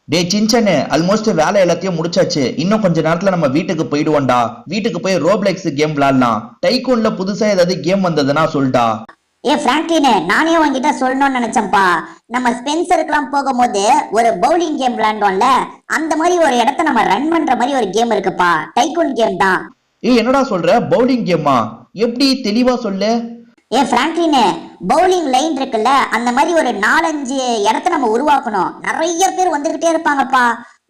டே சின்சனு almost வேலை எல்லாத்தையும் முடிச்சாச்சு. இன்னும் கொஞ்ச நேரத்துல நம்ம வீட்டுக்கு போயிடுவோம்டா. வீட்டுக்கு போய் ரோப்ளெக்ஸ் கேம் விளையாடலாம். டைகூன்ல புதுசா ஏதாவது கேம் வந்ததுன்னா சொல்டா. பிராங்க்லின், நானே உங்ககிட்ட சொல்லணும்னு நினைச்சேன்ப்பா. நம்ம ஸ்பென்சருக்குலாம் போகும்போது ஒரு பவுலிங் கேம் விளையாண்டோம்ல, அந்த மாதிரி ஒரு இடத்த நம்ம ரன் பண்ற மாதிரி ஒரு கேம் இருக்குப்பா. டைகூன் கேம் தான். என்னடா சொல்ற? பவுலிங் கேமா? எப்படி? தெளிவா சொல்லு. பிராங்க்லின், பவுலிங் லைன் இருக்குல்ல, அந்த மாதிரி ஒரு 4-5 இடத்த நம்ம உருவாக்கணும். நிறைய பேர் வந்துகிட்டே இருப்பாங்கப்பா.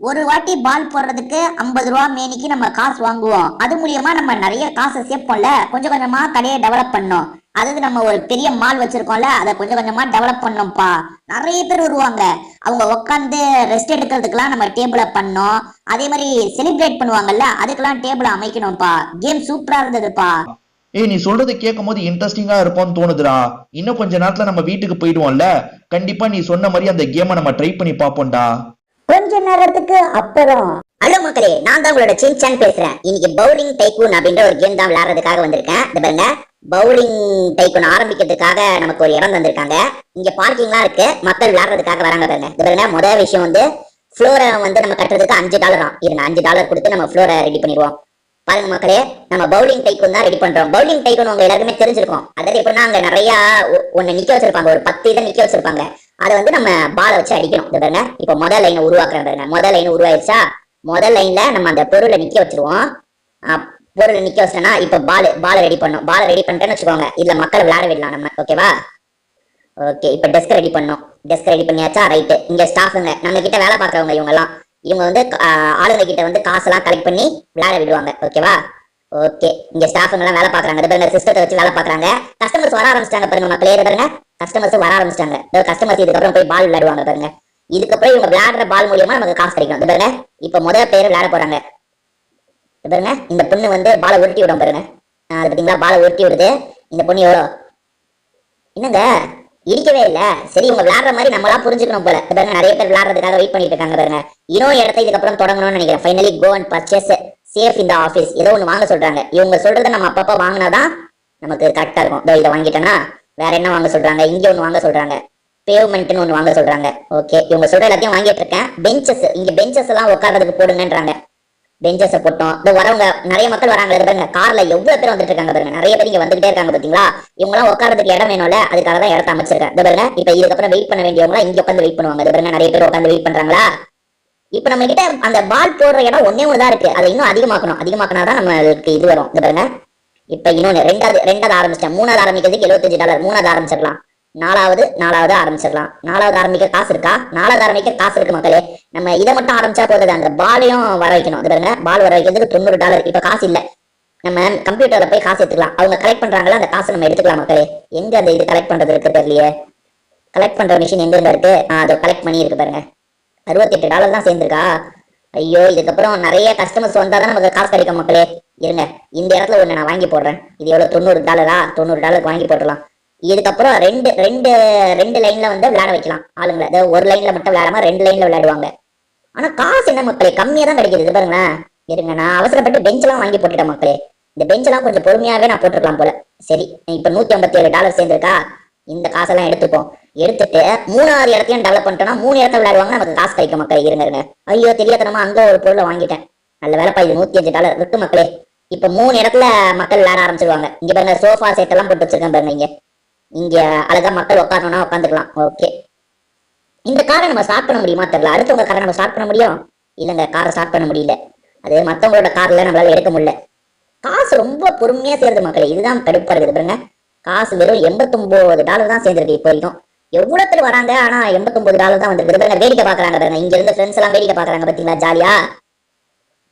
ஒரு வாட்டி பால் போடுறதுக்கு 50 ரூபா மேனிக்கு நம்ம காசு வாங்குவோம். அது மூலியமா நம்ம நிறைய காசை சேர்ப்போம்ல. கொஞ்சம் கொஞ்சமா கடையை டெவலப் பண்ணோம். அதாவது நம்ம ஒரு பெரிய மால் வச்சிருக்கோம்ல, அதை கொஞ்சம் கொஞ்சமா டெவலப் பண்ணோம்ப்பா. நிறைய பேர் வருவாங்க. அவங்க உட்காந்து ரெஸ்ட் எடுக்கிறதுக்கெல்லாம் நம்ம டேபிளை பண்ணோம். அதே மாதிரி செலிப்ரேட் பண்ணுவாங்கல்ல, அதுக்கெல்லாம் டேபிளை அமைக்கணும்ப்பா. கேம் சூப்பரா இருந்ததுப்பா. நீ சொல்றது கேட்கும் போது இன்ட்ரெஸ்டிங்கா இருக்கும்னு தோணுதுடா. இன்னும் கொஞ்ச நேரத்துல நம்ம வீட்டுக்கு போயிடுவோம்ல. கண்டிப்பா நீ சொன்ன மாதிரி அந்த கேமை நம்ம ட்ரை பண்ணி பார்ப்போம்டா. கொஞ்ச நேரத்துக்கு அப்புறம், ஹலோ மக்களே, நான் தான் உங்களோட சின்சான் பேசுறேன். இன்னைக்கு பவுலிங் டைகூன் அப்படின்ற ஒரு கேம் தான் விளையாடுறதுக்காக வந்திருக்கேன். இது பாருங்க, பவுலிங் டைகூன் ஆரம்பிக்கிறதுக்காக நமக்கு ஒரு இடம் தந்திருக்காங்க. இங்க பார்க்கிங்லாம் இருக்கு, மக்கள் விளையாடுறதுக்காக வராங்க பாருங்க. இது பாருங்க, முதல் விஷயம் வந்து ஃப்ளோரை வந்து நம்ம கட்டுறதுக்கு $5 இருங்க. $5 கொடுத்து நம்ம ஃப்ளோரை ரெடி பண்ணிடுவோம். பாருங்க மக்களே, நம்ம பவுலிங் டைகூன் தான் ரெடி பண்றோம். பவுலிங் டைகூன் உங்க எல்லாருக்குமே தெரிஞ்சிருக்கும். அதாவது எப்படின்னா, அங்க நிறைய ஒண்ணு நிக்க வச்சிருப்பாங்க, ஒரு 10 இதை நிக்க வச்சிருப்பாங்க. அதை வந்து நம்ம பாலை வச்சு அடிக்கணும். இது பாருங்க, இப்ப முதல் லைனை உருவாக்குறேன் பாருங்க. முதல் லைன் உருவாயிருச்சா? முதல் லைன்ல நம்ம அந்த பொருளை நிக்க வச்சிருவோம். பொருளை நிக்க வச்சோம்னா இப்ப பாலை ரெடி பண்ணும். பாலை ரெடி பண்ணிட்டேன்னு வச்சுக்கோங்க, இதுல மக்கள் விளையாட விடலாம் நம்ம. ஓகேவா? ஓகே, இப்ப டெஸ்க் ரெடி பண்ணோம். டெஸ்க் ரெடி பண்ணியாச்சா? ரைட்டு. இங்க ஸ்டாஃபுங்க, நம்ம கிட்ட வேலை பாக்குறவங்க இவங்க வந்து ஆளுங்க கிட்ட வந்து காசெல்லாம் கலெக்ட் பண்ணி விளையாட விடுவாங்க. ஓகேவா? ஓகே, இங்க ஸ்டாஃபுங்க எல்லாம் வேலை பாக்குறாங்க. பாருங்க, சிஸ்டத்தை வச்சு வேலை பாக்குறாங்க. கஸ்டமர்ஸ் வர ஆரம்பிச்சிட்டாங்க பாருங்க மக்களே. பாருங்க, கஸ்டமர்ஸ் வர ஆரம்பிச்சிட்டாங்க. கஸ்டமர்ஸ் இதுக்கப்புறம் போய் பால் விளையாடுவாங்க பாருங்க. இதுக்கப்புறம் இவங்க விளையாடுற பால் மூலியமா நமக்கு காசு கிடைக்கும். பாருங்க, இப்ப முதல் பேர் விளையாட போறாங்க. பாருங்க, இந்த பொண்ணு வந்து பாலை உருட்டி விடும் பாருங்க. அது பாத்தீங்களா, பாலை உருட்டி விடுது. இந்த பொண்ணு எவ்வளோ என்னங்க இடிக்கவே இல்ல. சரி, இவங்க விளையாடுற மாதிரி நம்மளாம் புரிஞ்சுக்கணும் போல. பாருங்க, நிறைய பேர் விளையாடுறதுக்காக வெயிட் பண்ணிட்டு இருக்காங்க பாருங்க. இன்னொரு இடத்த இதுக்கப்புறம் தொடங்கணும்னு நினைக்கிறேன். Finally go and purchase safe இந்த ஆஃபீஸ். ஏதோ ஒன்று வாங்க சொல்றாங்க. இவங்க சொல்றதை நம்ம அப்பப்போ வாங்கினாதான் நமக்கு கரெக்டா இருக்கும். இதை வாங்கிட்டேன்னா வேற என்ன வாங்க சொல்றாங்க? இங்க ஒன்று வாங்க சொல்றாங்க, பேவ்மெண்ட்னு ஒன்று வாங்க சொல்றாங்க. ஓகே, இவங்க சொல்ற எல்லாத்தையும் வாங்கிட்டு இருக்கேன். பெஞ்சஸ், இங்க பெஞ்சஸ் எல்லாம் உட்கார்றதுக்கு போடுங்கன்றாங்க. பெஞ்சஸை போட்டோம். இந்த வரவங்க நிறைய மக்கள் வராங்க பாருங்க. கார்ல எவ்வளவு பேர் வந்துட்டு இருக்காங்க பாருங்க. நிறைய பேர் இங்க வந்துகிட்டே இருக்காங்க பாத்தீங்களா. இவங்க எல்லாம் உட்காரதுக்கு இடம் வேணும்ல, அதுக்காக தான் இடத்த அமைச்சிருக்கேன். இந்த பாருங்க, இப்ப இதுக்கப்புறம் வெயிட் பண்ண வேண்டியவங்க இங்க உட்காந்து வெயிட் பண்ணுவாங்க. இது பாருங்க, நிறைய பேர் உட்காந்து வெயிட் பண்றாங்களா. இப்ப நம்ம கிட்ட அந்த பால் போடுற இடம் ஒன்னே ஒண்ணுதான் இருக்கு. அதை இன்னும் அதிகமாக்கினாதான் நம்மளுக்கு இது வரும். இந்த பாருங்க, இப்ப இன்னொன்னு ரெண்டாவது ஆரம்பிச்சிட்டேன். மூணாவது ஆரம்பிக்கிறதுக்கு $75. மூணாவது ஆரம்பிச்சிடலாம். நாலாவது ஆரம்பிச்சிடலாம். நாலாவது ஆரம்பிக்க காசு இருக்கா? நாலாவது ஆரம்பிக்க காசு இருக்கு மக்களே. நம்ம இதை மட்டும் ஆரம்பிச்சா போகுது, அந்த பாலையும் வர வைக்கணும். இது பாருங்க, பால் வர வைக்கிறதுக்கு $90. இப்ப காசு இல்ல, நம்ம கம்ப்யூட்டர்ல போய் காசு எடுத்துக்கலாம். அவங்க கலெக்ட் பண்றாங்களா, அந்த காசை நம்ம எடுத்துக்கலாம் மக்களே. எங்க அந்த இது கலெக்ட் பண்றது இருக்கு தெரியலையே. கலெக்ட் பண்ற மிஷின் எங்க இருக்கு? அதை கலெக்ட் பண்ணி இருக்கு பாருங்க. $68 தான் சேர்ந்துருக்கா. ஐயோ, இதுக்கப்புறம் நிறைய கஸ்டமர்ஸ் வந்தாதான் நமக்கு காசு கிடைக்கும் மக்களே. இருங்க, இந்த இடத்துல ஒண்ணு நான் வாங்கி போடுறேன். இது எவ்வளவு? $90 வாங்கி போட்டுடலாம். இதுக்கப்புறம் ரெண்டு லைன்ல வந்து விளையாட வைக்கலாம் ஆளுங்களை. அதாவது ஒரு லைன்ல மட்டும் விளையாடாம 2 லைன்ல விளையாடுவாங்க. ஆனா காசு என்ன மக்களே, கம்மியா தான் கிடைக்குது. பாருங்களேன், இருங்க, நான் அவசரப்பட்டு பெஞ்ச் எல்லாம் வாங்கி போட்டுட்டேன் மக்களே. இந்த பெஞ்ச் எல்லாம் கொஞ்சம் பொறுமையாவே நான் போட்டுருக்கலாம் போல. சரி, இப்ப $157 சேர்ந்துருக்கா. இந்த காசெல்லாம் எடுத்துப்போம். எடுத்துட்டு 3வது இடத்தையும் டெவலப் பண்ணிட்டோம்னா 3 இடத்த விளையாடுவாங்க, நமக்கு காசு கிடைக்கும் மக்களே. இருங்க, ஐயோ தெரியாதனமா அங்க ஒரு பொருளை வாங்கிட்டேன். நல்ல வேலைப்பா, இது $105 விட்டு மக்களே. இப்ப 3 இடத்துல மக்கள் விளையாட ஆரம்பிச்சிருவாங்க. இங்க பாருங்க, சோஃபா செட் எல்லாம் போட்டு வச்சிருக்கேன் பாருங்க. இங்க அழகா மக்கள் உட்காரணும்னா உட்காந்துக்கலாம். ஓகே, இந்த காரை நம்ம ஸ்டார்ட் பண்ண முடியுமா தெரியல. அடுத்தவங்க காரை நம்ம ஸ்டார்ட் பண்ண முடியும்? இல்லங்க, காரை ஸ்டார்ட் பண்ண முடியல. அது மத்தவங்களோட கார்ல நம்மளால எடுக்க முடியல. காசு ரொம்ப பொறுமையா சேருது மக்களே. இதுதான் கடுப்பா இருக்குது பாருங்க. காசு வெறும் $89 தான் சேர்ந்துருக்கு இப்போ வரைக்கும். எவ்வளவு பேர் வராங்க, ஆனா $89 தான் வந்திருக்கு பாருங்க. வேடிக்கை பாக்குறாங்க பாருங்க. இங்க இருந்த ஃப்ரெண்ட்ஸ் எல்லாம் வேடிக்கை பாக்குறாங்க பாத்தீங்களா, ஜாலியா.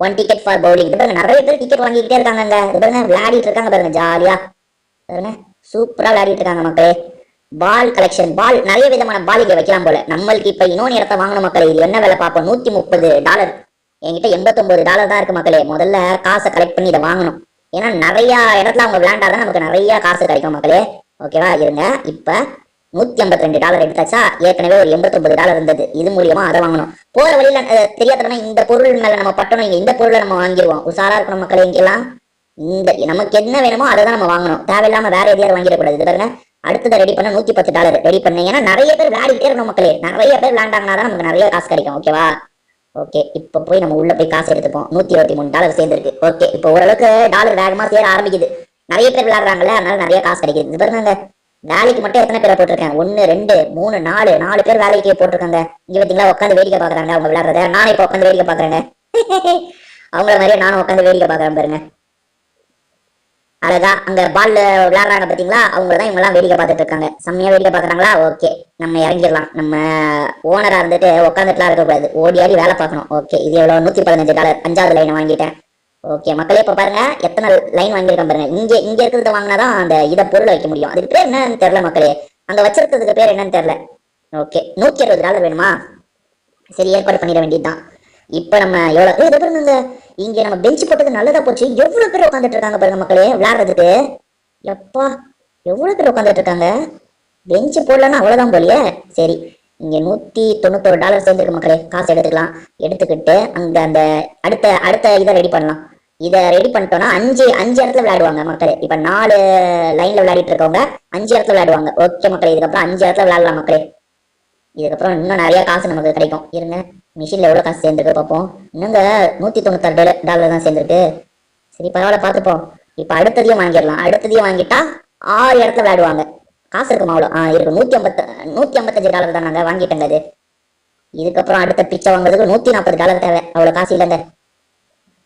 1 டிக்கெட் ஃபார் பவுலிங். பாருங்க, நிறைய பேர் டிக்கெட் வாங்கிக்கிட்டே இருக்காங்க. பாருங்க, விளையாடிட்டு இருக்காங்க பாருங்க, ஜாலியா. பாருங்க, சூப்பரா விளையாடிட்டு இருக்காங்க மக்களே. பால் கலெக்ஷன், பால் நிறைய விதமான பால் இங்க வைக்கலாம் போல. நம்மளுக்கு இப்ப இன்னொன்னு இடத்த வாங்கணும் மக்களே. இது என்ன விலை பார்ப்போம்? $130. என்கிட்ட $89 தான் இருக்கு மக்களே. முதல்ல காசை கலெக்ட் பண்ணி இதை வாங்கணும். ஏன்னா நிறைய இடத்துல அவங்க விளையாண்டாதான் நமக்கு நிறைய காசு கிடைக்கும் மக்களே. ஓகேவா? இருங்க, இப்ப $152 எடுத்தாச்சா. ஏற்கனவே ஒரு $89 இருந்தது. இது மூலியமா அதை வாங்கணும். போற வழியில தெரியாதனா இந்த பொருள் மேல நம்ம பட்டணும். இந்த பொருளை நம்ம வாங்கிடுவோம். உஷாரா இருக்கணும் மக்களே. இங்கெல்லாம் இந்த நமக்கு என்ன வேணுமோ அதை தான் நம்ம வாங்கணும். தேவையில்லாம வேற எதையாவது வாங்கிடக்கூடாது. இது பாருங்க, அடுத்ததை ரெடி பண்ண $110 ரெடி பண்ண. ஏன்னா நிறைய பேர் விளையாடிட்டே இருக்கணும் மக்களே. நிறைய பேர் விளையாண்டாங்கன்னா தான் நமக்கு நிறைய காசு கிடைக்கும். ஓகேவா? ஓகே, இப்போ போய் நம்ம உள்ள போய் காசு எடுத்துப்போம். $123 சேர்ந்துருக்கு. ஓகே, இப்போ ஓரளவுக்கு டாலர் வேகமா சேர ஆரம்பிக்குது. நிறைய பேர் விளையாடுறாங்கல்ல, அதனால நிறைய காசு கிடைக்குது. இது பாருங்க, வேலைக்கு மட்டும் எத்தனை பேரை போட்டிருக்கேன்? 1 2 3 4 பேர் வேலைக்கு போட்டிருக்காங்க. இங்க பாத்தீங்களா, உட்காந்து வேடிக்கை பாக்குறாங்க அவங்க விளையாடுறத. நானே இப்போ உட்காந்து வேடிக்கை பாக்குறேங்க. அவங்கள மாதிரியே நானும் உட்காந்து வேடிக்கை பாக்குறேன் பாருங்க. அழகா அங்க பால்ல விளையாடுறாங்க பாத்தீங்களா, அவங்கதான் இவங்க எல்லாம் வேடிக்கை பார்த்துட்டு இருக்காங்க. செம்மையா வேடிக்கை பாக்குறாங்களா? ஓகே, நம்ம இறங்கிடலாம். நம்ம ஓனரா இருந்துட்டு உட்காந்துட்டுலாம் இருக்கக்கூடாது, ஓடி ஆடி வேலை பார்க்கணும். ஓகே, இது எவ்வளவு? $115. 5வது லைன் வாங்கிட்டேன். ஓகே மக்களே, இப்ப பாருங்க எத்தனை லைன் வாங்கியிருக்கேன் பாருங்க. இங்க இருக்கிறத வாங்கினாதான் அந்த இதை பொருள் வைக்க முடியும். அதுக்கு பேர் என்னன்னு தெரியல மக்களே, அங்க வச்சிருக்கிறதுக்கு பேர் என்னன்னு தெரியல. ஓகே, $160 வேணுமா? சரி, ஏற்பாடு பண்ணிட வேண்டியதுதான். இப்ப நம்ம எவ்வளவு பாருங்க, இங்க நம்ம பெஞ்ச் போட்டது நல்லதா போச்சு. எவ்வளவு பேர் உட்காந்துட்டு இருக்காங்க பாருங்க மக்களே விளையாடுறதுக்கு. எப்பா, எவ்வளவு பேர் உட்காந்துட்டு இருக்காங்க. பெஞ்சு போடலன்னா அவ்வளவுதான் போலியே. சரி, இங்க $191 சேர்ந்துருக்கு மக்களே. காசு எடுத்துக்கலாம். எடுத்துக்கிட்டு அங்க அந்த அடுத்த அடுத்த இதை ரெடி பண்ணலாம். இதை ரெடி பண்ணிட்டோம்னா அஞ்சு இடத்துல விளையாடுவாங்க மக்களே. இப்ப 4 லைன்ல விளையாடிட்டு இருக்கவங்க 5 இடத்துல விளையாடுவாங்க. ஓகே மக்களே, இதுக்கப்புறம் 5 இடத்துல விளையாடலாம் மக்களே. இதுக்கப்புறம் இன்னும் நிறைய காசு நமக்கு கிடைக்கும். இருங்க, மிஷின்ல எவ்வளவு காசு சேர்ந்துருக்கு பார்ப்போம். இன்னுங்க $196 தான் சேர்ந்துருக்கு. சரி, பரவாயில்ல, பார்த்துப்போம். இப்ப அடுத்ததையும் வாங்கிடலாம். அடுத்ததையும் வாங்கிட்டா 6 இடத்துல விளையாடுவாங்க. காசு இருக்குமா? அவ்வளோ இருக்கு. $155 தான் நாங்க வாங்கிட்டேங்க. அது இதுக்கப்புறம் அடுத்த பிச்சை வாங்குறதுக்கு $140 தேவை. அவ்வளவு காசு இல்லைங்க,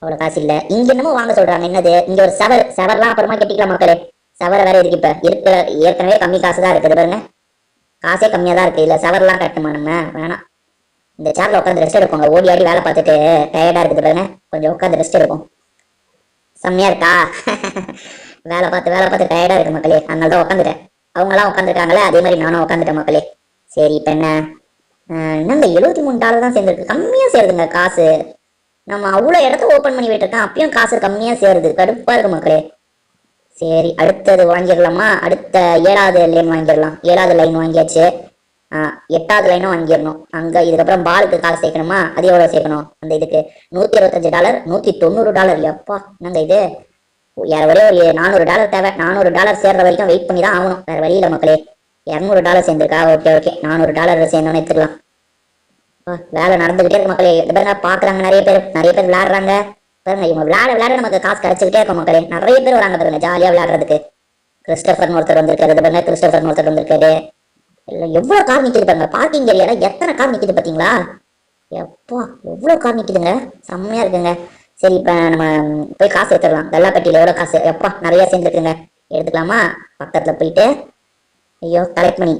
அவ்வளவு காசு இல்ல. இங்க என்னமோ வாங்க சொல்றாங்க. என்னது? இங்க ஒரு செவர்லாம் அப்புறமா கட்டிக்கலாம் மக்களே. செவரை வேற இருக்கு. இப்ப இருக்கிற ஏற்கனவே கம்மி காசு தான் இருக்குது பாருங்க, காசே கம்மியா தான் இருக்கு. இல்ல செவர்லாம் கட்டுமா? நம்ம வேணாம், இந்த சேர்ல உட்காந்து ரெஸ்ட் எடுப்போங்க. ஓடி ஆடி வேலை பார்த்துட்டு டயர்டா இருக்குது பாருங்க, கொஞ்சம் உட்காந்து ரெஸ்ட் எடுப்போம். செம்மையா இருக்கா? வேலை பார்த்து டயர்டா இருக்கு மக்களே, அதனால தான் உட்காந்துட்டேன். அவங்க எல்லாம் உட்காந்துருக்காங்களே, அதே மாதிரி நானும் உட்காந்துட்டேன் மக்களே. சரி, இப்ப என்ன? என்னங்க $73 தான் சேர்ந்துருக்கு. கம்மியா சேருதுங்க காசு. நம்ம அவ்வளவு இடத்த ஓபன் பண்ணி விட்டுருக்கேன், அப்பயும் காசு கம்மியா சேருது. கடுப்பா இருக்கு மக்களே. சரி, அடுத்தது வாங்கிடலாமா? அடுத்த 7வது லைன் வாங்கிடலாம். 7வது லைன் வாங்கியாச்சு. 8வது லைனும் வாங்கிடணும். அங்க இதுக்கப்புறம் பாலுக்கு காசு சேர்க்கணுமா? அது எவ்வளவு சேர்க்கணும்? அந்த இதுக்கு $125, $190. எப்பா, என்னங்க இது? வேற ஒரே ஒரு $400 தேவை. $400 சேர்ற வரைக்கும் வெயிட் பண்ணி தான் ஆகணும், வேற வழி இல்லை மக்களே. $200 சேர்ந்துருக்கா? ஓகே, $400 சேர்ந்தோன்னு எடுத்துக்கலாம். வேலை நடந்துகிட்டே இருக்கு மக்களே. பாருங்க, பாக்குறாங்க நிறைய பேர் விளையாடுறாங்க பாருங்க. இவங்க விளையாட நமக்கு காசு கிடைச்சிக்கிட்டே இருக்கும் மக்களே. நிறைய பேர் வராங்க பாருங்க ஜாலியா விளையாடுறதுக்கு. கிறிஸ்டபர்னு ஒருத்தர் வந்திருக்காரு பாருங்க, கிறிஸ்டபர்னு ஒருத்தர் வந்திருக்காரு. இல்ல எவ்வளவு கார் நிக்குது பாருங்க, பார்க்கிங் ஏரியால எத்தனை கார் நிக்குது பாத்தீங்களா? எப்பா, எவ்வளவு கார் நிக்குதுங்க, செம்மையா இருக்குங்க. சரி, இப்ப நம்ம போய் காசு எடுத்துடலாம். வெள்ளாப்பட்டியில எவ்வளவு காசு? எப்பா, நிறைய சேர்ந்துருக்குங்க. எடுத்துக்கலாமா? பக்கத்துல போயிட்டு ஐயோ கலெக்ட் பண்ணி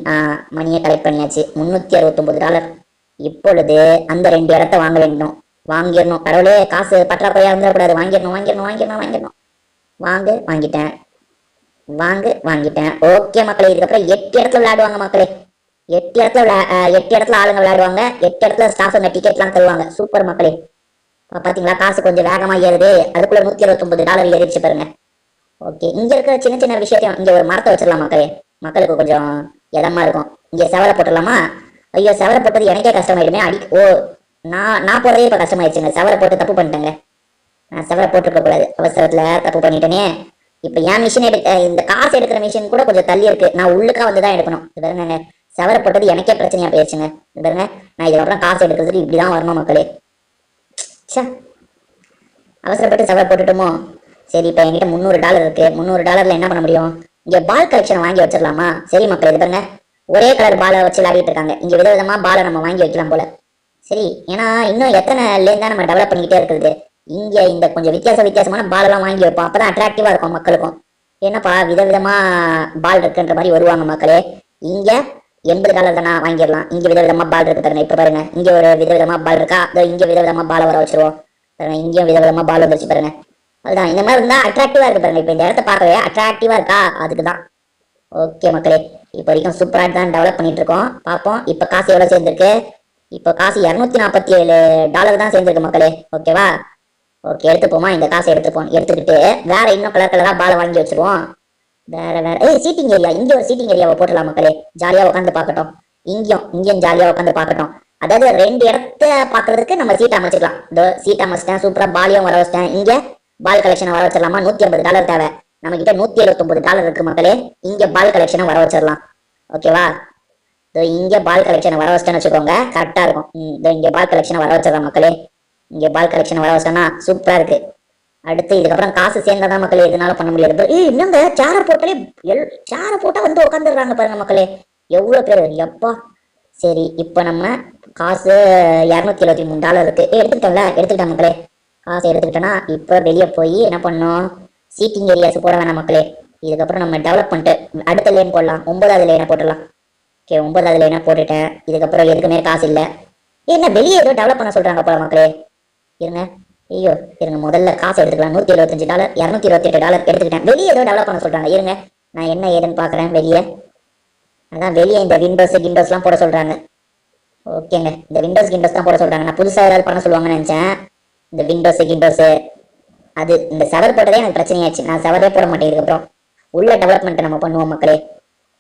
மணியை கலெக்ட் பண்ணியாச்சு. $369. இப்பொழுது அந்த 2 இடத்த வாங்க வேண்டும். வாங்கிடணும். கடவுளே, காசு பற்றாக்குறையா இருந்துடக்கூடாது. வாங்கிடணும். வாங்கிட்டேன். ஓகே மக்களே, இதுக்கப்புறம் 8 இடத்துல விளையாடுவாங்க மக்களே. 8 இடத்துல ஆளுங்க விளையாடுவாங்க. 8 இடத்துல ஸ்டாஃபுங்க டிக்கெட்லாம் தருவாங்க. சூப்பர் மக்களே. பாத்தீங்களா, காசு கொஞ்சம் வேகமா ஏறுது. அதுக்குள்ள $169 ஏறிடுச்சு பாருங்க. ஓகே, இங்க இருக்கிற சின்ன சின்ன விஷயத்தையும் இங்க ஒரு மரத்தை வச்சிடலாம் மக்களே. மக்களுக்கு கொஞ்சம் இதமா இருக்கும். இங்க செவரை போட்டுடலாமா? ஐயோ, செவரை போட்டது எனக்கே கஷ்டமாயிடுமே. நான் போறதே இப்ப கஷ்டமாயிடுச்சுங்க. செவரை போட்டு தப்பு பண்ணிட்டேங்க. நான் செவரை போட்டுருக்க கூடாது, அவசரத்துல தப்பு பண்ணிட்டேனே. இப்ப என் மிஷின் இந்த காசு எடுக்கிற மிஷின் கூட கொஞ்சம் தள்ளி இருக்கு. நான் உள்ளுக்கா வந்துதான் எடுக்கணும். இது பாருங்க, செவரை போட்டது எனக்கே பிரச்சனையா போயிடுச்சுங்க. இது பாருங்க, நான் இதுக்கப்புறம் காசு எடுக்கிறதுக்கு இப்படிதான் வரணும் மக்களே. அவசரப்பட்டு செவரை போட்டுட்டோமோ? சரி, இப்ப என்கிட்ட $300 இருக்கு. $300 என்ன பண்ண முடியும்? இங்க பால் கலெக்ஷன் வாங்கி வச்சிடலாமா? சரி மக்களே, இது பாருங்க, ஒரே கலர் பாலை வச்சு விளையாடிட்டு இருக்காங்க. இங்க விதவிதமா பாலை நம்ம வாங்கி வைக்கலாம் போல. சரி, ஏன்னா இன்னும் எத்தனை லேன் தான் நம்ம டெவலப் பண்ணிக்கிட்டே இருக்குது. இங்க இந்த கொஞ்சம் வித்தியாசமான பால் எல்லாம் வாங்கி வைப்போம். அப்பதான் அட்ராக்டிவா இருக்கும் மக்களுக்கும். என்னப்பா விதவிதமா பால் இருக்குன்ற மாதிரி வருவாங்க மக்களே. இங்க $80 தானே, வாங்கிடலாம். இங்க விதவிதமா பால் இருக்கு பாருங்க. இப்ப பாருங்க, இங்க ஒரு விதவிதமா பால் இருக்கா? இங்க விதவிதமா பாலை வர வச்சிருவோம் பாருங்க. இங்கேயும் விதவிதமா பால் வந்துருச்சு பாருங்க. அதுதான், இந்த மாதிரி இருந்தா அட்ராக்டிவா இருக்கு பாருங்க. இப்ப இந்த இடத்த பார்க்கவே அட்ராக்டிவா இருக்கா? அதுக்குதான். ஓகே மக்களே, இப்போ வரைக்கும் சூப்பரா தான் டெவலப் பண்ணிட்டு இருக்கோம். பார்ப்போம் இப்ப காசு எவ்வளவு சேர்ந்திருக்கு. இப்போ காசு $247 தான் சேர்ந்திருக்கு மக்களே. ஓகேவா? ஓகே, எடுத்துப்போமா? இந்த காசை எடுத்துக்கிட்டு வேற இன்னும் கலரா பாலை வாங்கி வச்சிருவோம். வேற சீட்டிங் ஏரியா, இங்க ஒரு சீட்டிங் ஏரியாவை போட்டுடலாம் மக்களே. ஜாலியா உட்காந்து பார்க்கட்டும். இங்கேயும் ஜாலியா உட்காந்து பார்க்கட்டும். அதாவது 2 இடத்த பாக்குறதுக்கு நம்ம சீட் அமைச்சிக்கலாம். இந்த சீட் அமைச்சிட்டேன், சூப்பரா பாலியும் வர வச்சிட்டேன். இங்க பால் கலெக்ஷன் வர வச்சிடலாமா? $150 தேவை. நம்ம கிட்ட $179 இருக்கு மக்களே. இங்க பால் கலெக்ஷனை வர வச்சிடலாம். ஓகேவா? இதோ இங்க பால் கலெக்ஷனை வர வச்சிட்டேன்னு வச்சுக்கோங்க, கரெக்டா இருக்கும். இதோ இங்க பால் கலெக்ஷனை வர வச்சிடறேன் மக்களே. இங்க பால் கலெக்ஷனை வர வச்சோன்னா சூப்பரா இருக்கு. அடுத்து இதுக்கப்புறம் காசு சேர்ந்தாதான் மக்களே எதுனால பண்ண முடியாது. இன்னுங்க சேரை போட்டாலே சேரை போட்டா வந்து உட்காந்துடுறாங்க பாருங்க மக்களே, எவ்வளவு பேர் எப்பா. சரி இப்ப நம்ம காசு $273 இருக்கு. எடுத்துக்கிட்டேன் மக்களே. காசு எடுத்துக்கிட்டோன்னா இப்ப வெளியே போய் என்ன பண்ணோம், சீட்டிங் ஏரியாஸ் போட வேணாம் மக்களே. இதுக்கப்புறம் நம்ம டெவலப் பண்ணிட்டு அடுத்த லேன் போடலாம், 9வது லேனை போட்டுடலாம். ஓகே 9வது லேனை போட்டுட்டேன். இதுக்கப்புறம் எதுக்குமே காசு இல்லை. என்ன வெளியே ஏதோ டெவலப் பண்ண சொல்றாங்க போல மக்களே. இருங்க, ஐயோ இருங்க, முதல்ல காசு எடுத்துக்கலாம். $175 $228 எடுத்துக்கிட்டேன். வெளியே ஏதோ டெவலப் பண்ண சொல்றாங்க, இருங்க நான் என்ன ஏதுன்னு பாக்குறேன். வெளியே அதான் வெளியே இந்த விண்டோஸ்லாம் போட சொல்றாங்க. ஓகேங்க, இந்த விண்டோஸ் தான் போட சொல்றாங்க. நான் புதுசா ஏதாவது பண்ண சொல்லுவாங்கன்னு நினைச்சேன். இந்த விண்டோஸ் அது இந்த செவர் போட்டதே எனக்கு பிரச்சனையாச்சு. நான் செவரே போட மாட்டேன். இதுக்கப்புறம் உள்ள டெவலப்மெண்ட் நம்ம பண்ணுவோம் மக்களே.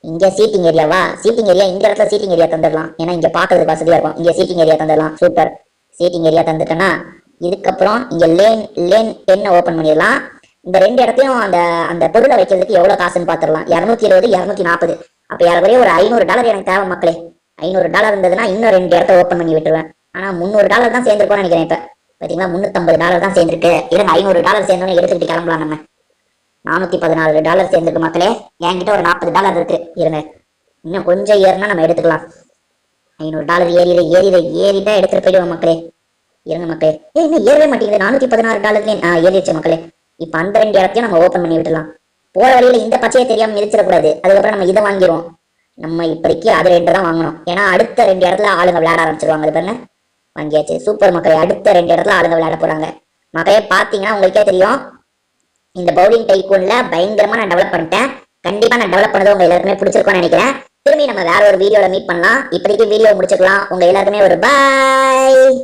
இங்க சீட்டிங் ஏரியாவா, சீட்டிங் ஏரியா இந்த இடத்துல சீட்டிங் ஏரியா தந்துடலாம். ஏன்னா இங்க பாக்குறதுக்கு வசதியா இருக்கும். இங்க சீட்டிங் ஏரியா தந்துடலாம். சூப்பர், சீட்டிங் ஏரியா தந்துட்டேன்னா இதுக்கப்புறம் இங்க லேன் 10 ஓபன் பண்ணிடலாம். இந்த ரெண்டு இடத்தையும் அந்த அந்த பொருளை வைக்கிறதுக்கு எவ்வளவு காசுன்னு பாத்துடலாம். 220 240. அப்ப யாருக்குறைய ஒரு $500 எனக்கு தேவை மக்களே. $500 இருந்ததுன்னா இன்னும் 2 இடத்த ஓபன் பண்ணி விட்டுருவேன். ஆனா $300 தான் சேர்ந்துருக்கோம்னு நினைக்கிறேன். இப்ப பாத்தீங்களா $350 தான் சேர்ந்துருக்கு. இருங்க $500 சேர்ந்தோன்னு எடுத்துக்கிட்டு கிளம்பலாம். நம்ம $414 சேர்ந்துருக்கு மக்களே. என்கிட்ட ஒரு $40 இருக்கு. இருங்க இன்னும் கொஞ்சம் ஏறினா நம்ம எடுத்துக்கலாம். $500 ஏறிட்டா எடுத்துட்டு போயிடுவோம் மக்களே. இருங்க மக்களே, இன்னும் ஏறவே மாட்டேங்குது. $416 ஏறிடுச்சு மக்களே. இப்ப அந்த 2 இடத்தையும் நம்ம ஓபன் பண்ணி விட்டுலாம். போற வழியில இந்த பச்சையை தெரியாம மிதிச்சிடக்கூடாது. அதுக்கப்புறம் நம்ம இதை வாங்கிடுவோம். நம்ம இப்படிக்கு அது 2 தான் வாங்கணும். ஏன்னா அடுத்த 2 இடத்துல ஆளுங்க விளையாட ஆரம்பிச்சிருவாங்க. அது பாருங்க வாங்கியாச்சு. சூப்பர் மக்களே, அடுத்த 2 இடத்துல ஆளுங்க விளையாட போறாங்க மக்களே. பாத்தீங்கன்னா உங்களுக்கே தெரியும், இந்த பவுலிங் டைக்கூன்ல பயங்கரமா நான் டெவலப் பண்ணிட்டேன். கண்டிப்பா நான் டெவலப் பண்ணது உங்க எல்லாருக்குமே பிடிச்சிருக்கும்னு நினைக்கிறேன். திரும்பி நம்ம வேற ஒரு வீடியோல மீட் பண்ணலாம். இப்படிக்கு வீடியோ முடிச்சுக்கலாம். உங்க எல்லாருக்குமே ஒரு பாய்.